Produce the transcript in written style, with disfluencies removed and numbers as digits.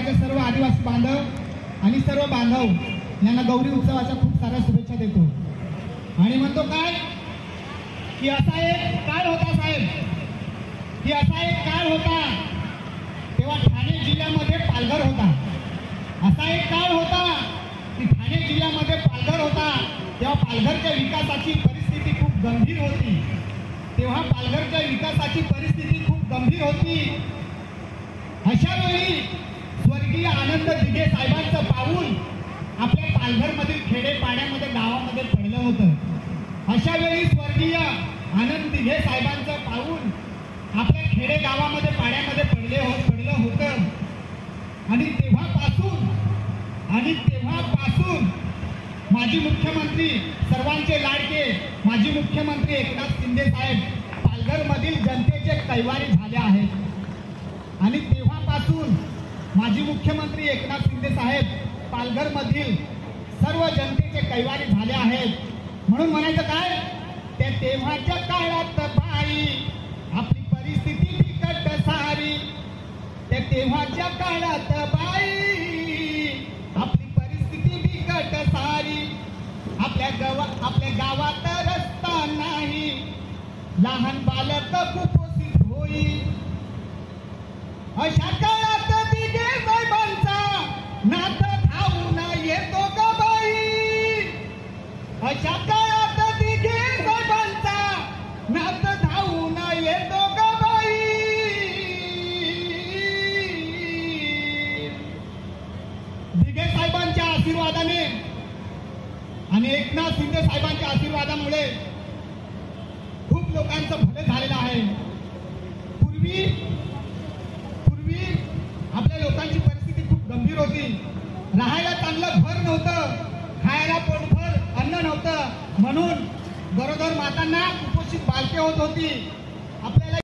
माझे सर्व आदिवासी बांधव आणि सर्व बांधव यांना गौरी उत्सवाच्या खूप साऱ्या शुभेच्छा देतो आणि म्हणतो काय की असा एक काळ होता साहेब, की असा एक काळ होता तेव्हा ठाणे जिल्ह्यामध्ये पालघर होता। असा एक काळ होता की ठाणे जिल्ह्यामध्ये पालघर होता, तेव्हा पालघरच्या विकासाची परिस्थिती खूप गंभीर होती। तेव्हा पालघरच्या विकासाची परिस्थिती खूप गंभीर होती। अशा वेळी स्वर्गीय आनंद दिघे साहेबांचं पाऊल आपल्या पालघरमधील खेडेपाड्यामध्ये गावामध्ये पडलं होतं। अशा वेळी स्वर्गीय आनंद दिघे साहेबांचं पाऊल आपल्या खेडे गावामध्ये पाड्यामध्ये पडलं होतं आणि तेव्हापासून माजी मुख्यमंत्री सर्वांचे लाडके माजी मुख्यमंत्री एकनाथ शिंदे साहेब पालघरमधील जनतेचे कैवारी झाले आहेत आणि तेव्हापासून माजी मुख्यमंत्री एकनाथ शिंदे साहेब पालघरमधील सर्व जनतेचे कैवारी झाले आहेत। म्हणून म्हणायचं काय, त्या तेव्हाच्या काळात बाई आपली परिस्थिती बिकट सारी, त्या तेव्हाच्या काळात बाई आपली परिस्थिती बिकट सारी, आपल्या गावात रस्ता नाही, लहान बालक कुपोषित होई। अशा काळात दिघे साहेबांचा नाथ धावून येतो ग बाई, अशा काळात दिघे साहेबांचा नाथ धावून येतो ग बाई। दिघे साहेबांच्या आशीर्वादाने आणि एकनाथ शिंदे साहेबांच्या आशीर्वादामुळे खूप लोकांचं भलं झालेलं आहे। पूर्वी आपल्या लोकांची परिस्थिती खूप गंभीर होती, राहायला चांगलं घर नव्हतं, खायला पोटभर अन्न नव्हतं, म्हणून गरोदर मातांना कुपोषित बालके होत होती। आपल्याला